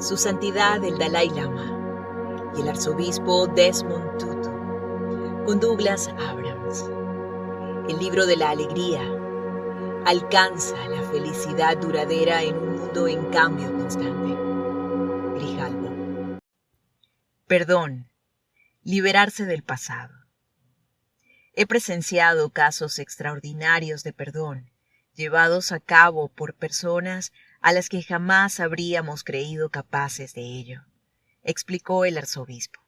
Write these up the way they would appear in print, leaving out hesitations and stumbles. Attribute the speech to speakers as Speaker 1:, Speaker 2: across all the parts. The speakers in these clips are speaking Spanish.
Speaker 1: Su Santidad el Dalai Lama y el Arzobispo Desmond Tutu, con Douglas Abrams. El libro de la alegría alcanza la felicidad duradera en un mundo en cambio constante. Grijalbo. Perdón, liberarse del pasado. He presenciado casos extraordinarios de perdón, llevados a cabo por personas a las que jamás habríamos creído capaces de ello, explicó el arzobispo.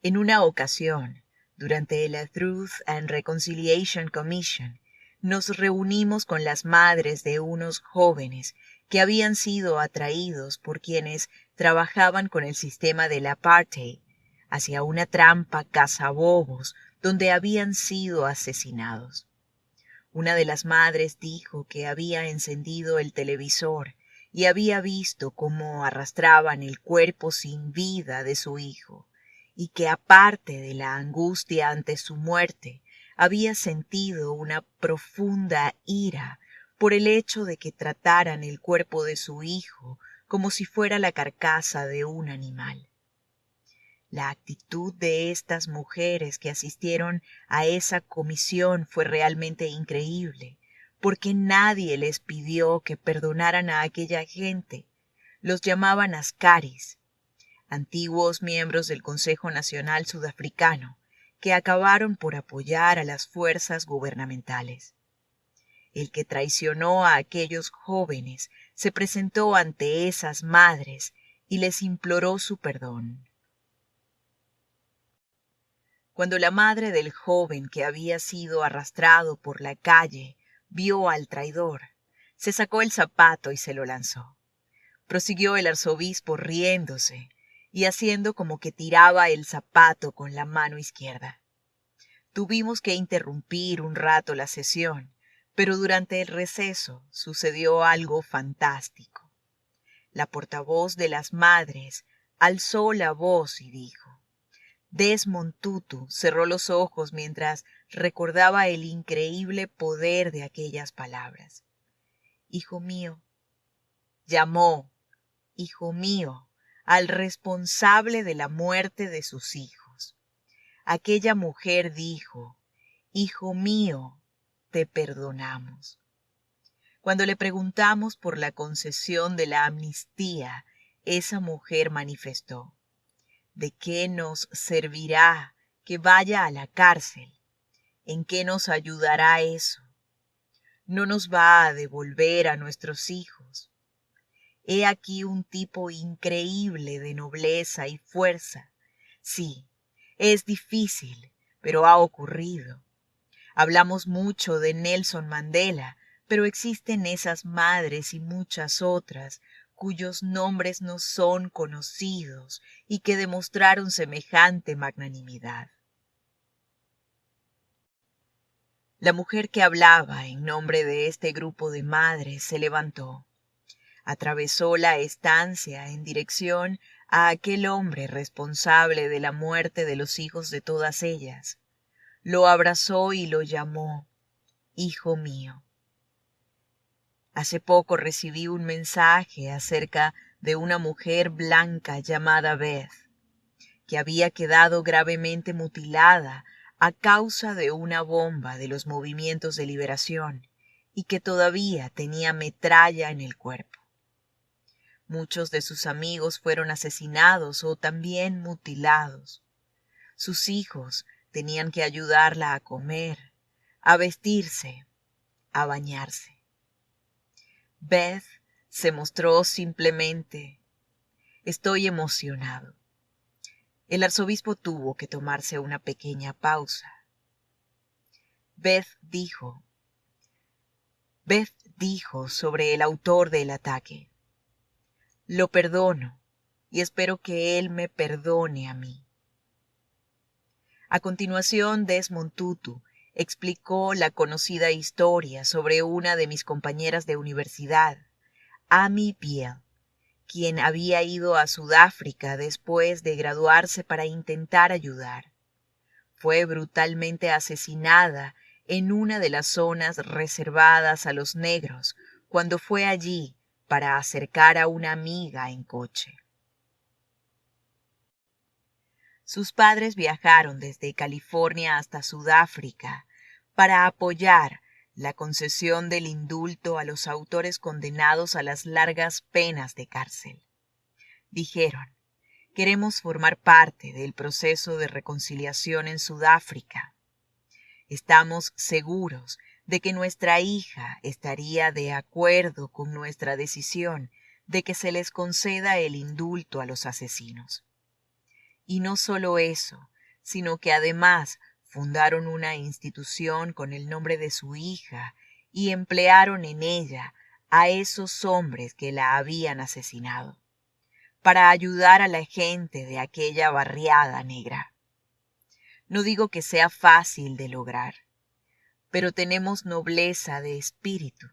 Speaker 1: En una ocasión, durante la Truth and Reconciliation Commission, nos reunimos con las madres de unos jóvenes que habían sido atraídos por quienes trabajaban con el sistema del apartheid hacia una trampa cazabobos donde habían sido asesinados. Una de las madres dijo que había encendido el televisor y había visto cómo arrastraban el cuerpo sin vida de su hijo, y que aparte de la angustia ante su muerte, había sentido una profunda ira por el hecho de que trataran el cuerpo de su hijo como si fuera la carcasa de un animal. La actitud de estas mujeres que asistieron a esa comisión fue realmente increíble, porque nadie les pidió que perdonaran a aquella gente. Los llamaban askaris, antiguos miembros del Consejo Nacional Sudafricano, que acabaron por apoyar a las fuerzas gubernamentales. El que traicionó a aquellos jóvenes se presentó ante esas madres y les imploró su perdón. Cuando la madre del joven que había sido arrastrado por la calle vio al traidor, se sacó el zapato y se lo lanzó. Prosiguió el arzobispo riéndose y haciendo como que tiraba el zapato con la mano izquierda. Tuvimos que interrumpir un rato la sesión, pero durante el receso sucedió algo fantástico. La portavoz de las madres alzó la voz y dijo: Desmond Tutu cerró los ojos mientras recordaba el increíble poder de aquellas palabras. Hijo mío, llamó, hijo mío, al responsable de la muerte de sus hijos. Aquella mujer dijo: hijo mío, te perdonamos. Cuando le preguntamos por la concesión de la amnistía, esa mujer manifestó: ¿de qué nos servirá que vaya a la cárcel? ¿En qué nos ayudará eso? No nos va a devolver a nuestros hijos. He aquí un tipo increíble de nobleza y fuerza. Sí, es difícil, pero ha ocurrido. Hablamos mucho de Nelson Mandela, pero existen esas madres y muchas otras cuyos nombres no son conocidos y que demostraron semejante magnanimidad. La mujer que hablaba en nombre de este grupo de madres se levantó, atravesó la estancia en dirección a aquel hombre responsable de la muerte de los hijos de todas ellas. Lo abrazó y lo llamó: hijo mío. Hace poco recibí un mensaje acerca de una mujer blanca llamada Beth, que había quedado gravemente mutilada a causa de una bomba de los movimientos de liberación y que todavía tenía metralla en el cuerpo. Muchos de sus amigos fueron asesinados o también mutilados. Sus hijos tenían que ayudarla a comer, a vestirse, a bañarse. Beth se mostró simplemente: estoy emocionado. El arzobispo tuvo que tomarse una pequeña pausa. Beth dijo sobre el autor del ataque: lo perdono y espero que él me perdone a mí. A continuación, Desmond Tutu explicó la conocida historia sobre una de mis compañeras de universidad, Amy Biel, quien había ido a Sudáfrica después de graduarse para intentar ayudar. Fue brutalmente asesinada en una de las zonas reservadas a los negros cuando fue allí para acercar a una amiga en coche. Sus padres viajaron desde California hasta Sudáfrica para apoyar la concesión del indulto a los autores condenados a las largas penas de cárcel. Dijeron: queremos formar parte del proceso de reconciliación en Sudáfrica. Estamos seguros de que nuestra hija estaría de acuerdo con nuestra decisión de que se les conceda el indulto a los asesinos. Y no solo eso, sino que además fundaron una institución con el nombre de su hija y emplearon en ella a esos hombres que la habían asesinado, para ayudar a la gente de aquella barriada negra. No digo que sea fácil de lograr, pero tenemos nobleza de espíritu.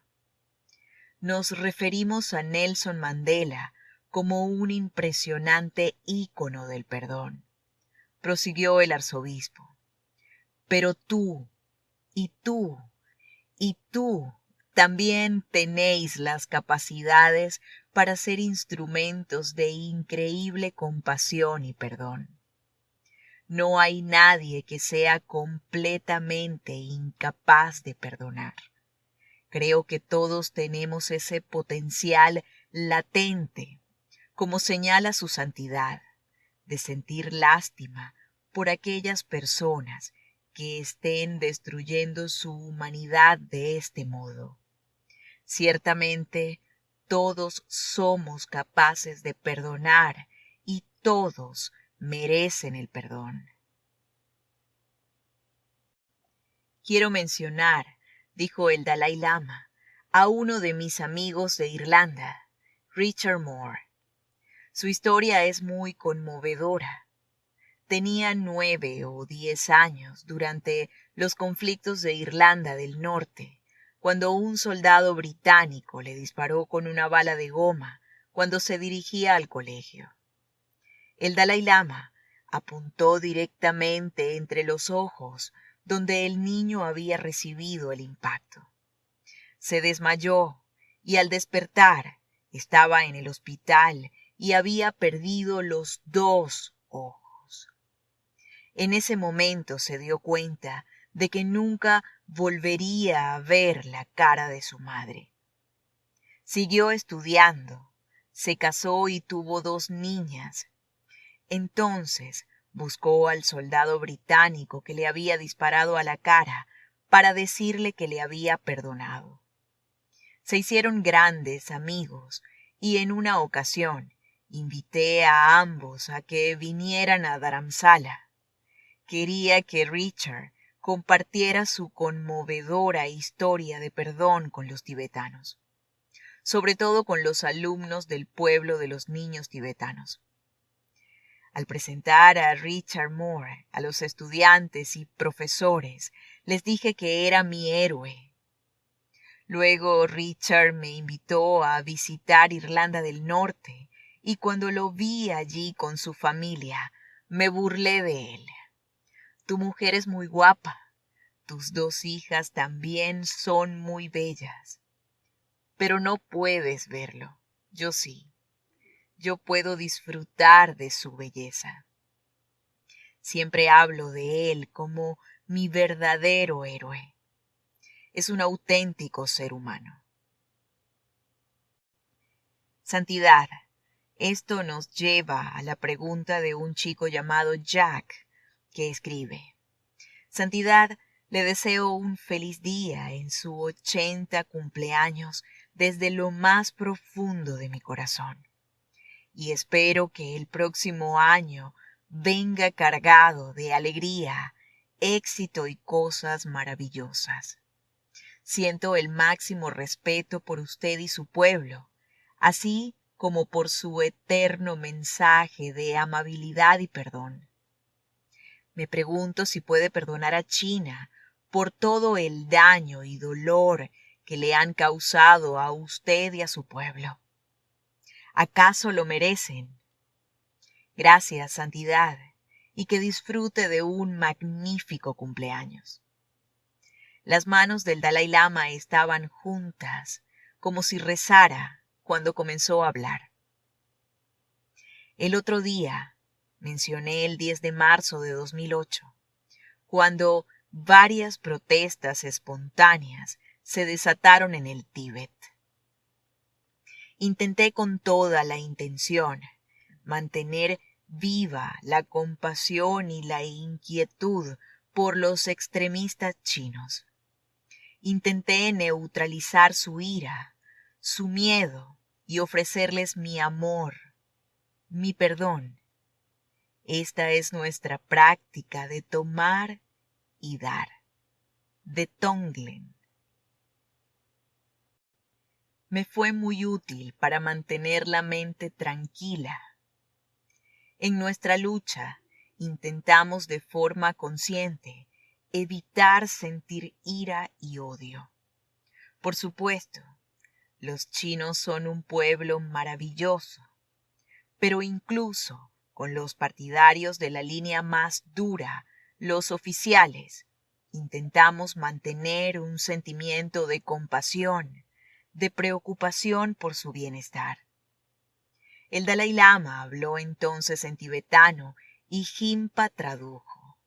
Speaker 1: Nos referimos a Nelson Mandela como un impresionante ícono del perdón, prosiguió el arzobispo. Pero tú, y tú, y tú también tenéis las capacidades para ser instrumentos de increíble compasión y perdón. No hay nadie que sea completamente incapaz de perdonar. Creo que todos tenemos ese potencial latente, como señala su santidad, de sentir lástima por aquellas personas que estén destruyendo su humanidad de este modo. Ciertamente, todos somos capaces de perdonar y todos merecen el perdón. Quiero mencionar, dijo el Dalai Lama, a uno de mis amigos de Irlanda, Richard Moore. Su historia es muy conmovedora. Tenía 9 o 10 años durante los conflictos de Irlanda del Norte, cuando un soldado británico le disparó con una bala de goma cuando se dirigía al colegio. El Dalai Lama apuntó directamente entre los ojos donde el niño había recibido el impacto. Se desmayó y al despertar estaba en el hospital y había perdido los 2 ojos. En ese momento se dio cuenta de que nunca volvería a ver la cara de su madre. Siguió estudiando, se casó y tuvo 2 niñas. Entonces buscó al soldado británico que le había disparado a la cara para decirle que le había perdonado. Se hicieron grandes amigos y en una ocasión invité a ambos a que vinieran a Dharamsala. Quería que Richard compartiera su conmovedora historia de perdón con los tibetanos, sobre todo con los alumnos del pueblo de los niños tibetanos. Al presentar a Richard Moore a los estudiantes y profesores, les dije que era mi héroe. Luego Richard me invitó a visitar Irlanda del Norte y cuando lo vi allí con su familia, me burlé de él. Tu mujer es muy guapa, tus 2 hijas también son muy bellas, pero no puedes verlo, yo sí. Yo puedo disfrutar de su belleza. Siempre hablo de él como mi verdadero héroe. Es un auténtico ser humano. Santidad. Esto nos lleva a la pregunta de un chico llamado Jack, que escribe: Santidad, le deseo un feliz día en su 80 cumpleaños desde lo más profundo de mi corazón. Y espero que el próximo año venga cargado de alegría, éxito y cosas maravillosas. Siento el máximo respeto por usted y su pueblo, así como por su eterno mensaje de amabilidad y perdón. Me pregunto si puede perdonar a China por todo el daño y dolor que le han causado a usted y a su pueblo. ¿Acaso lo merecen? Gracias, Santidad, y que disfrute de un magnífico cumpleaños. Las manos del Dalai Lama estaban juntas, como si rezara, cuando comenzó a hablar. El otro día, mencioné el 10 de marzo de 2008, cuando varias protestas espontáneas se desataron en el Tíbet. Intenté con toda la intención mantener viva la compasión y la inquietud por los extremistas chinos. Intenté neutralizar su ira, su miedo y ofrecerles mi amor, mi perdón. Esta es nuestra práctica de tomar y dar, de Tonglen. Me fue muy útil para mantener la mente tranquila. En nuestra lucha intentamos de forma consciente evitar sentir ira y odio. Por supuesto, los chinos son un pueblo maravilloso, pero incluso con los partidarios de la línea más dura, los oficiales, intentamos mantener un sentimiento de compasión, de preocupación por su bienestar. El Dalai Lama habló entonces en tibetano y Jimpa tradujo.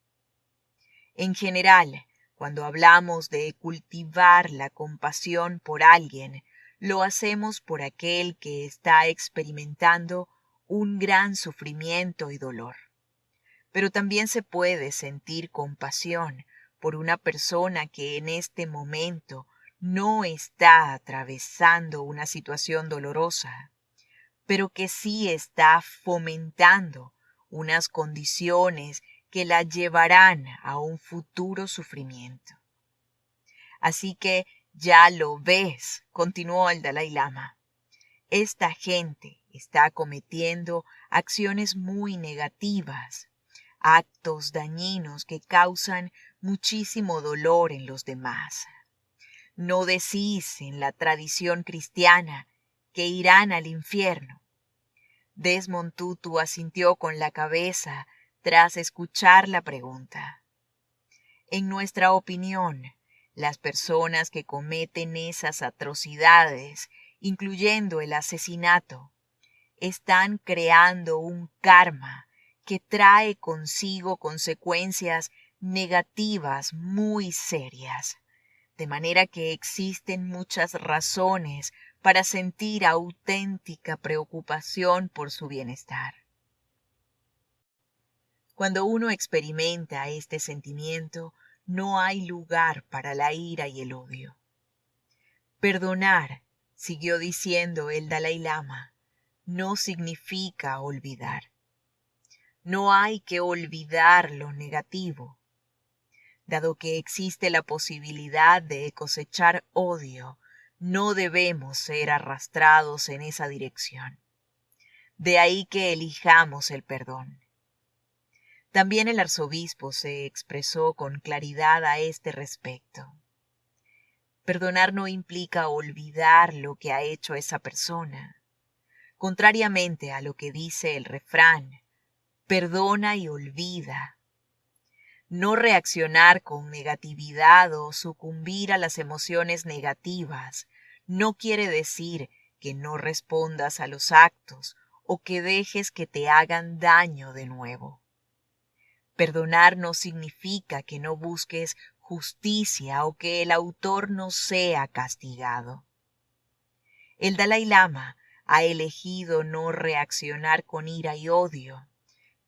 Speaker 1: En general, cuando hablamos de cultivar la compasión por alguien, lo hacemos por aquel que está experimentando un gran sufrimiento y dolor. Pero también se puede sentir compasión por una persona que en este momento no está atravesando una situación dolorosa, pero que sí está fomentando unas condiciones que la llevarán a un futuro sufrimiento. Así que ya lo ves, continuó el Dalai Lama. Esta gente está cometiendo acciones muy negativas, actos dañinos que causan muchísimo dolor en los demás. No decís en la tradición cristiana que irán al infierno. Desmond Tutu asintió con la cabeza tras escuchar la pregunta. En nuestra opinión, las personas que cometen esas atrocidades, incluyendo el asesinato, están creando un karma que trae consigo consecuencias negativas muy serias, de manera que existen muchas razones para sentir auténtica preocupación por su bienestar. Cuando uno experimenta este sentimiento, no hay lugar para la ira y el odio. Perdonar, siguió diciendo el Dalai Lama, no significa olvidar. No hay que olvidar lo negativo. Dado que existe la posibilidad de cosechar odio, no debemos ser arrastrados en esa dirección. De ahí que elijamos el perdón. También el arzobispo se expresó con claridad a este respecto. Perdonar no implica olvidar lo que ha hecho esa persona. Contrariamente a lo que dice el refrán, perdona y olvida. No reaccionar con negatividad o sucumbir a las emociones negativas no quiere decir que no respondas a los actos o que dejes que te hagan daño de nuevo. Perdonar no significa que no busques justicia o que el autor no sea castigado. El Dalai Lama ha elegido no reaccionar con ira y odio,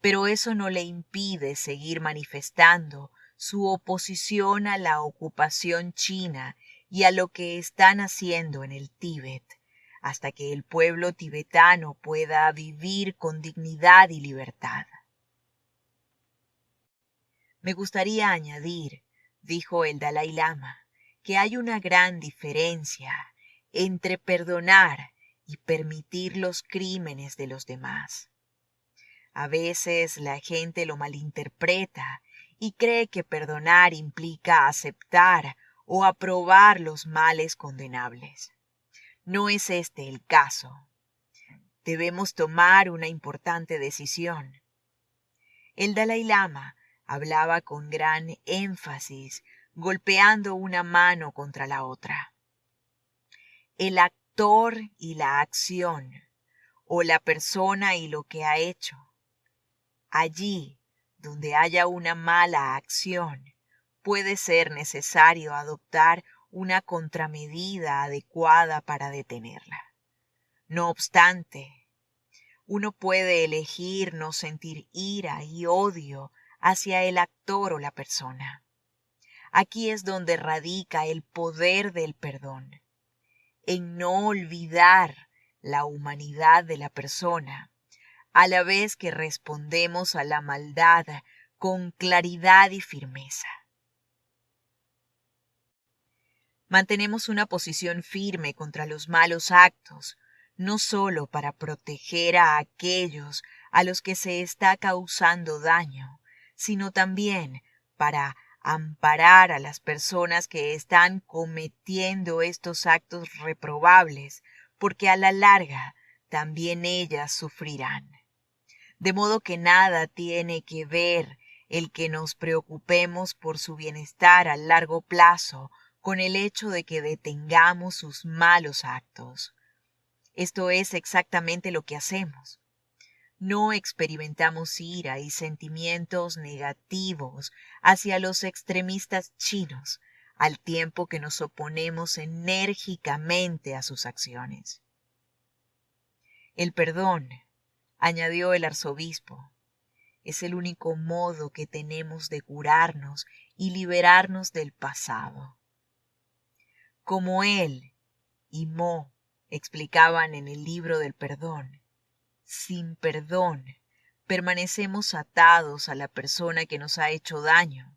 Speaker 1: pero eso no le impide seguir manifestando su oposición a la ocupación china y a lo que están haciendo en el Tíbet, hasta que el pueblo tibetano pueda vivir con dignidad y libertad. Me gustaría añadir, dijo el Dalai Lama, que hay una gran diferencia entre perdonar y permitir los crímenes de los demás. A veces la gente lo malinterpreta y cree que perdonar implica aceptar o aprobar los males condenables. No es este el caso. Debemos tomar una importante decisión. El Dalai Lama hablaba con gran énfasis, golpeando una mano contra la otra. El autor y la acción, o la persona y lo que ha hecho. Allí donde haya una mala acción, puede ser necesario adoptar una contramedida adecuada para detenerla. No obstante, uno puede elegir no sentir ira y odio hacia el actor o la persona. Aquí es donde radica el poder del perdón, en no olvidar la humanidad de la persona, a la vez que respondemos a la maldad con claridad y firmeza. Mantenemos una posición firme contra los malos actos, no solo para proteger a aquellos a los que se está causando daño, sino también para amparar a las personas que están cometiendo estos actos reprobables, porque a la larga también ellas sufrirán. De modo que nada tiene que ver el que nos preocupemos por su bienestar a largo plazo con el hecho de que detengamos sus malos actos. Esto es exactamente lo que hacemos. No experimentamos ira y sentimientos negativos hacia los extremistas chinos, al tiempo que nos oponemos enérgicamente a sus acciones. El perdón, añadió el arzobispo, es el único modo que tenemos de curarnos y liberarnos del pasado. Como él y Mo explicaban en el libro del perdón, sin perdón permanecemos atados a la persona que nos ha hecho daño.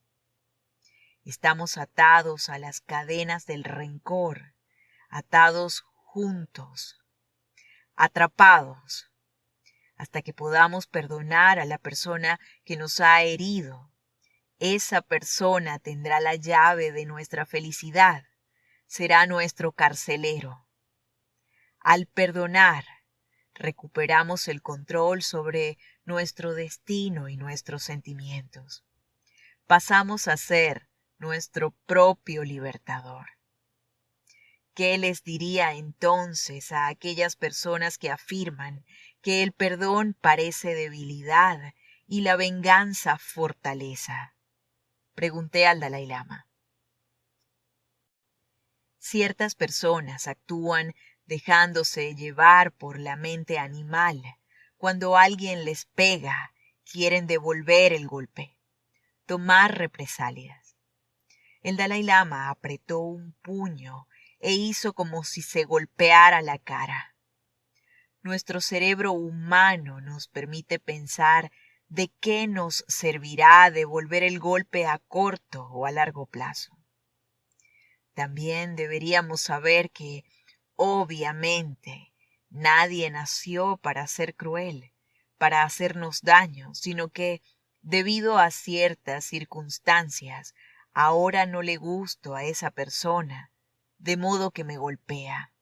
Speaker 1: Estamos atados a las cadenas del rencor, atados juntos, atrapados, hasta que podamos perdonar a la persona que nos ha herido. Esa persona tendrá la llave de nuestra felicidad, será nuestro carcelero. Al perdonar, recuperamos el control sobre nuestro destino y nuestros sentimientos. Pasamos a ser nuestro propio libertador. ¿Qué les diría entonces a aquellas personas que afirman que el perdón parece debilidad y la venganza fortaleza? Pregunté al Dalai Lama. Ciertas personas actúan dejándose llevar por la mente animal. Cuando alguien les pega, quieren devolver el golpe, tomar represalias. El Dalai Lama apretó un puño e hizo como si se golpeara la cara. Nuestro cerebro humano nos permite pensar de qué nos servirá devolver el golpe a corto o a largo plazo. También deberíamos saber que, obviamente, nadie nació para ser cruel, para hacernos daño, sino que, debido a ciertas circunstancias, ahora no le gusto a esa persona, de modo que me golpea.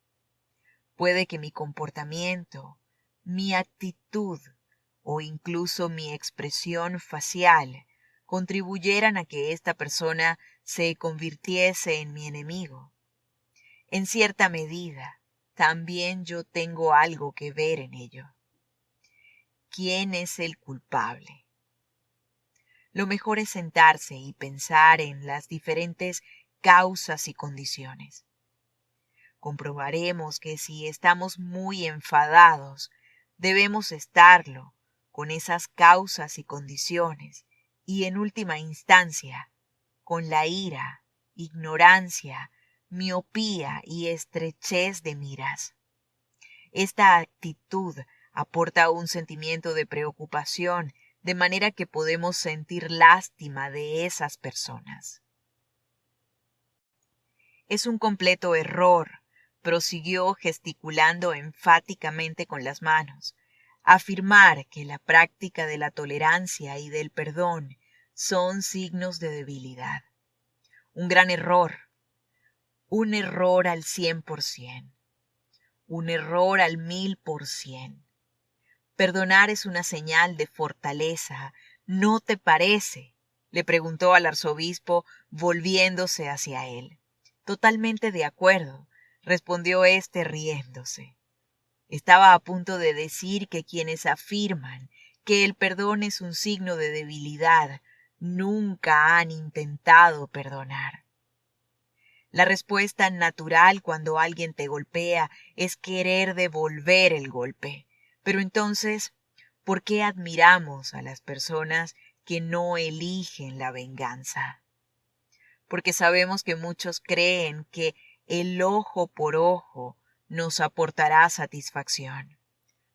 Speaker 1: Puede que mi comportamiento, mi actitud o incluso mi expresión facial contribuyeran a que esta persona se convirtiese en mi enemigo. En cierta medida, también yo tengo algo que ver en ello. ¿Quién es el culpable? Lo mejor es sentarse y pensar en las diferentes causas y condiciones. Comprobaremos que si estamos muy enfadados, debemos estarlo con esas causas y condiciones, y en última instancia, con la ira, ignorancia, miopía y estrechez de miras. Esta actitud aporta un sentimiento de preocupación, de manera que podemos sentir lástima de esas personas. Es un completo error, prosiguió gesticulando enfáticamente con las manos, afirmar que la práctica de la tolerancia y del perdón son signos de debilidad. Un gran error, un error al 100%, un error al 1000%. Perdonar es una señal de fortaleza, ¿no te parece?, le preguntó al arzobispo volviéndose hacia él. Totalmente de acuerdo, respondió éste riéndose. Estaba a punto de decir que quienes afirman que el perdón es un signo de debilidad nunca han intentado perdonar. La respuesta natural cuando alguien te golpea es querer devolver el golpe. Pero entonces, ¿por qué admiramos a las personas que no eligen la venganza? Porque sabemos que muchos creen que el ojo por ojo nos aportará satisfacción.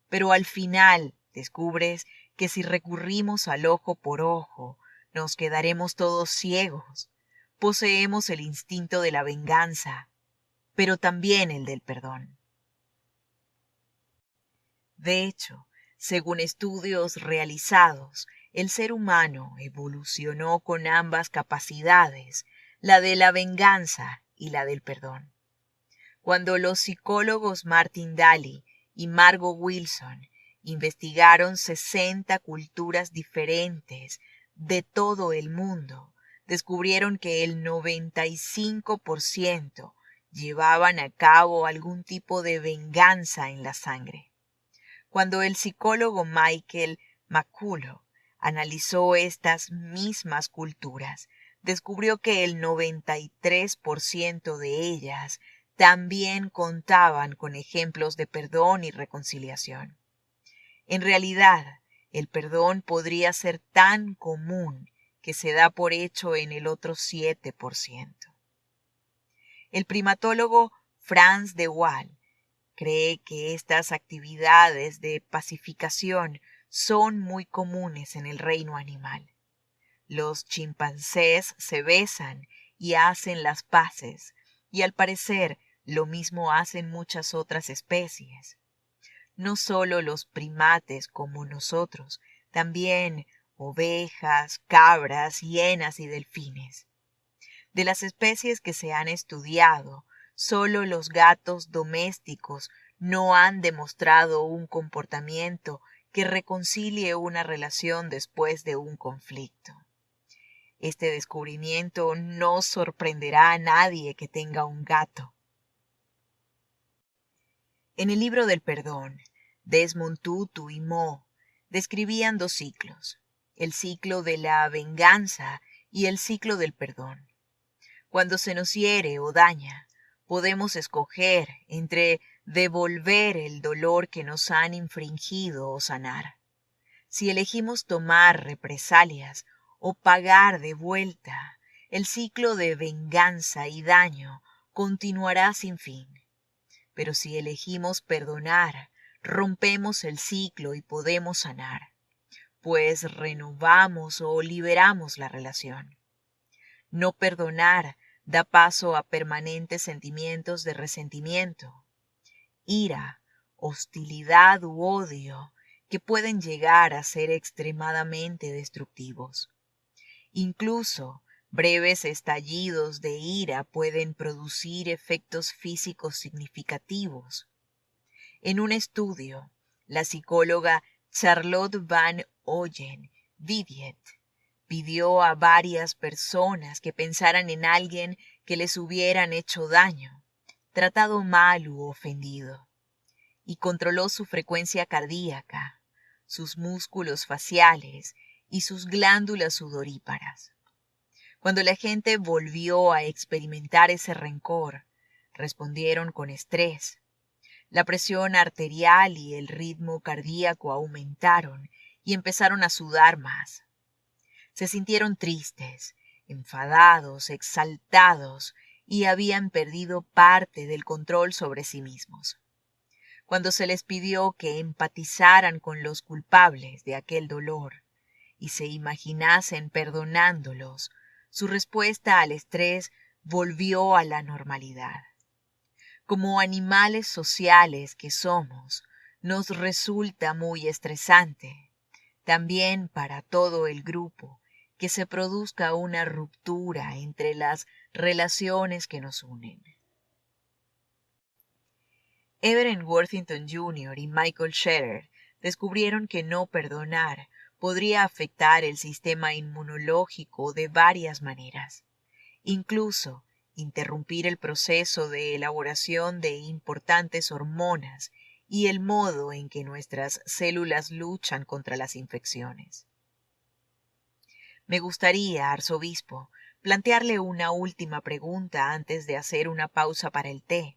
Speaker 1: Pero al final descubres que si recurrimos al ojo por ojo, nos quedaremos todos ciegos. Poseemos el instinto de la venganza, pero también el del perdón. De hecho, según estudios realizados, el ser humano evolucionó con ambas capacidades, la de la venganza y la del perdón. Cuando los psicólogos Martin Daly y Margot Wilson investigaron 60 culturas diferentes de todo el mundo, descubrieron que el 95% llevaban a cabo algún tipo de venganza en la sangre. Cuando el psicólogo Michael McCullough analizó estas mismas culturas, descubrió que el 93% de ellas también contaban con ejemplos de perdón y reconciliación. En realidad, el perdón podría ser tan común que se da por hecho en el otro 7%. El primatólogo Frans de Waal cree que estas actividades de pacificación son muy comunes en el reino animal. Los chimpancés se besan y hacen las paces, y al parecer lo mismo hacen muchas otras especies. No solo los primates como nosotros, también ovejas, cabras, hienas y delfines. De las especies que se han estudiado, solo los gatos domésticos no han demostrado un comportamiento que reconcilie una relación después de un conflicto. Este descubrimiento no sorprenderá a nadie que tenga un gato. En el libro del perdón, Desmond Tutu y Mo describían 2 ciclos, el ciclo de la venganza y el ciclo del perdón. Cuando se nos hiere o daña, podemos escoger entre devolver el dolor que nos han infringido o sanar. Si elegimos tomar represalias o pagar de vuelta, el ciclo de venganza y daño continuará sin fin. Pero si elegimos perdonar, rompemos el ciclo y podemos sanar, pues renovamos o liberamos la relación. No perdonar da paso a permanentes sentimientos de resentimiento, ira, hostilidad u odio que pueden llegar a ser extremadamente destructivos. Incluso breves estallidos de ira pueden producir efectos físicos significativos. En un estudio, la psicóloga Charlotte Van Oyen Viviet pidió a varias personas que pensaran en alguien que les hubieran hecho daño, tratado mal u ofendido, y controló su frecuencia cardíaca, sus músculos faciales y sus glándulas sudoríparas. Cuando la gente volvió a experimentar ese rencor, respondieron con estrés. La presión arterial y el ritmo cardíaco aumentaron y empezaron a sudar más. Se sintieron tristes, enfadados, exaltados y habían perdido parte del control sobre sí mismos. Cuando se les pidió que empatizaran con los culpables de aquel dolor y se imaginasen perdonándolos, su respuesta al estrés volvió a la normalidad. Como animales sociales que somos, nos resulta muy estresante, también para todo el grupo, que se produzca una ruptura entre las relaciones que nos unen. Everett Worthington Jr. y Michael Scherer descubrieron que no perdonar podría afectar el sistema inmunológico de varias maneras. Incluso interrumpir el proceso de elaboración de importantes hormonas y el modo en que nuestras células luchan contra las infecciones. Me gustaría, arzobispo, plantearle una última pregunta antes de hacer una pausa para el té.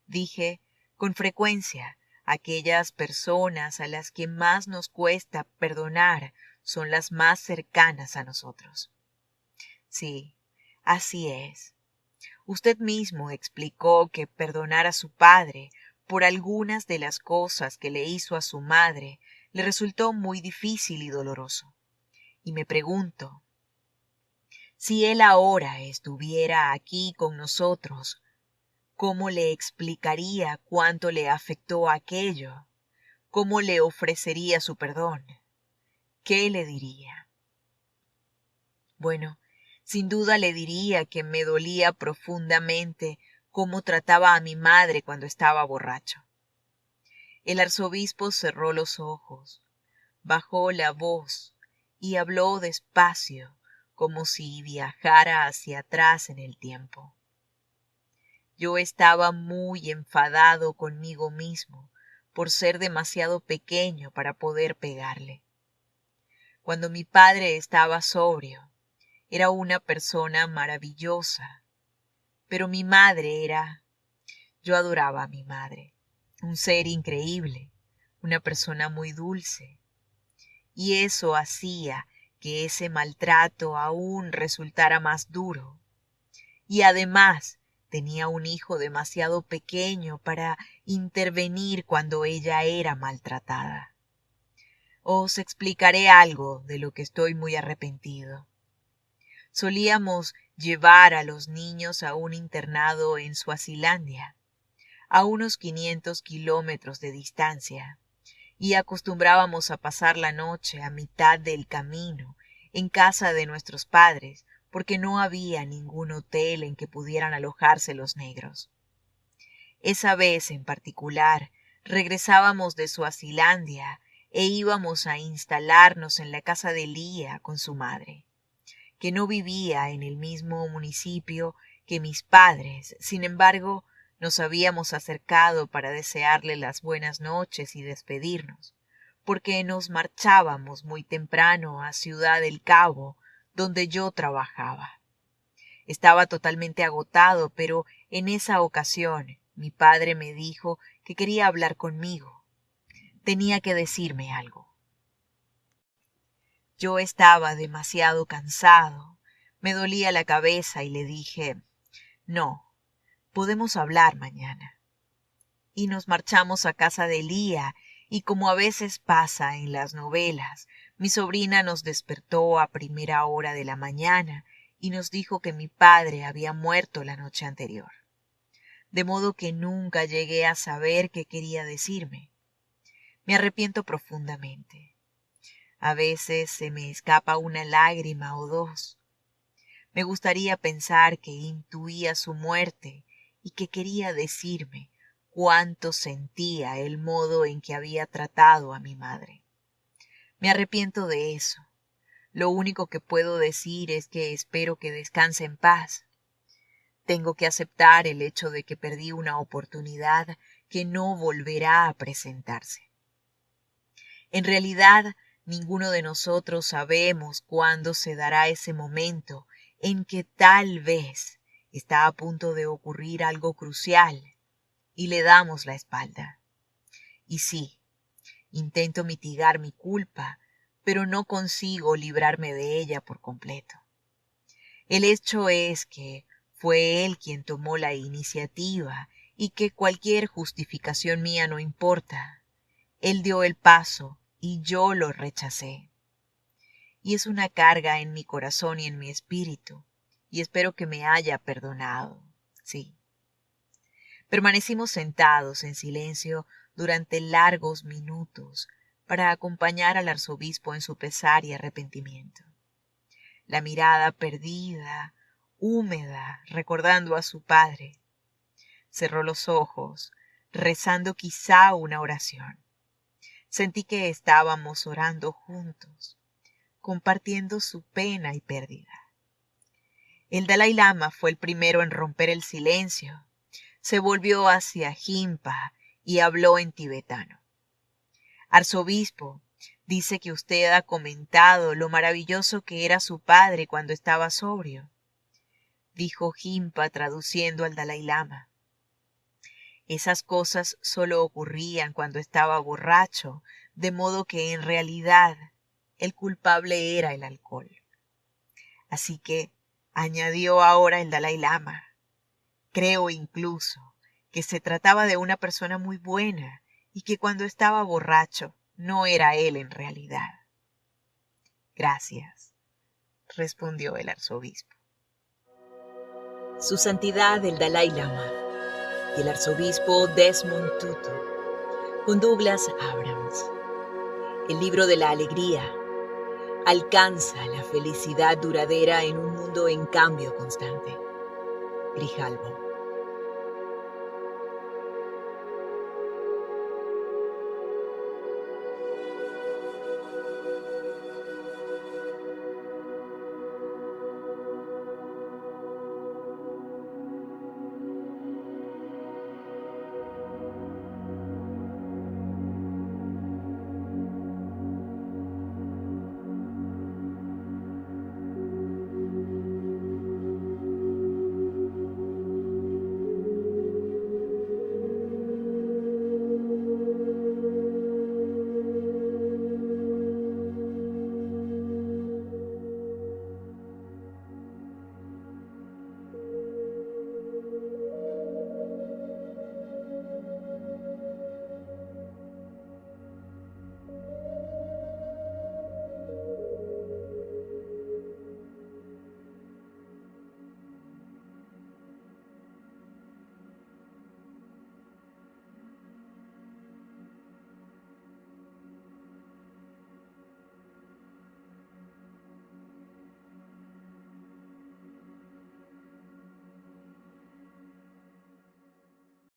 Speaker 1: Dije, con frecuencia, aquellas personas a las que más nos cuesta perdonar son las más cercanas a nosotros. Sí, así es. Usted mismo explicó que perdonar a su padre por algunas de las cosas que le hizo a su madre le resultó muy difícil y doloroso. Y me pregunto, si él ahora estuviera aquí con nosotros, ¿cómo le explicaría cuánto le afectó aquello? ¿Cómo le ofrecería su perdón? ¿Qué le diría? Bueno, sin duda le diría que me dolía profundamente cómo trataba a mi madre cuando estaba borracho. El arzobispo cerró los ojos, bajó la voz y habló despacio, como si viajara hacia atrás en el tiempo. Yo estaba muy enfadado conmigo mismo por ser demasiado pequeño para poder pegarle. Cuando mi padre estaba sobrio, era una persona maravillosa, pero mi madre era... Yo adoraba a mi madre, un ser increíble, una persona muy dulce, y eso hacía que ese maltrato aún resultara más duro. Y además tenía un hijo demasiado pequeño para intervenir cuando ella era maltratada. Os explicaré algo de lo que estoy muy arrepentido. Solíamos llevar a los niños a un internado en Suazilandia, a unos 500 kilómetros de distancia, y acostumbrábamos a pasar la noche a mitad del camino en casa de nuestros padres, porque no había ningún hotel en que pudieran alojarse los negros. Esa vez en particular regresábamos de Suazilandia e íbamos a instalarnos en la casa de Lía con su madre, que no vivía en el mismo municipio que mis padres. Sin embargo, nos habíamos acercado para desearle las buenas noches y despedirnos, porque nos marchábamos muy temprano a Ciudad del Cabo, donde yo trabajaba. Estaba totalmente agotado, pero en esa ocasión mi padre me dijo que quería hablar conmigo. Tenía que decirme algo. Yo estaba demasiado cansado, me dolía la cabeza y le dije, no, podemos hablar mañana. Y nos marchamos a casa de Lía, y como a veces pasa en las novelas, mi sobrina nos despertó a primera hora de la mañana y nos dijo que mi padre había muerto la noche anterior. De modo que nunca llegué a saber qué quería decirme. Me arrepiento profundamente. A veces se me escapa una lágrima o dos. Me gustaría pensar que intuía su muerte y que quería decirme cuánto sentía el modo en que había tratado a mi madre. Me arrepiento de eso. Lo único que puedo decir es que espero que descanse en paz. Tengo que aceptar el hecho de que perdí una oportunidad que no volverá a presentarse. En realidad, ninguno de nosotros sabemos cuándo se dará ese momento en que tal vez está a punto de ocurrir algo crucial y le damos la espalda. Y sí, intento mitigar mi culpa, pero no consigo librarme de ella por completo. El hecho es que fue él quien tomó la iniciativa y que cualquier justificación mía no importa. Él dio el paso y yo lo rechacé. Y es una carga en mi corazón y en mi espíritu, y espero que me haya perdonado. Sí. Permanecimos sentados en silencio durante largos minutos para acompañar al arzobispo en su pesar y arrepentimiento. La mirada perdida, húmeda, recordando a su padre. Cerró los ojos, rezando quizá una oración. Sentí que estábamos orando juntos, compartiendo su pena y pérdida. El Dalai Lama fue el primero en romper el silencio. Se volvió hacia Jimpa y habló en tibetano. Arzobispo, dice que usted ha comentado lo maravilloso que era su padre cuando estaba sobrio, dijo Jimpa traduciendo al Dalai Lama. Esas cosas solo ocurrían cuando estaba borracho, de modo que en realidad el culpable era el alcohol. Así que, añadió ahora el Dalai Lama, creo incluso que se trataba de una persona muy buena y que cuando estaba borracho no era él en realidad. Gracias, respondió el arzobispo. Su Santidad el Dalai Lama y el arzobispo Desmond Tutu, con Douglas Abrams. El libro de la alegría. Alcanza la felicidad duradera en un mundo en cambio constante. Grijalbo.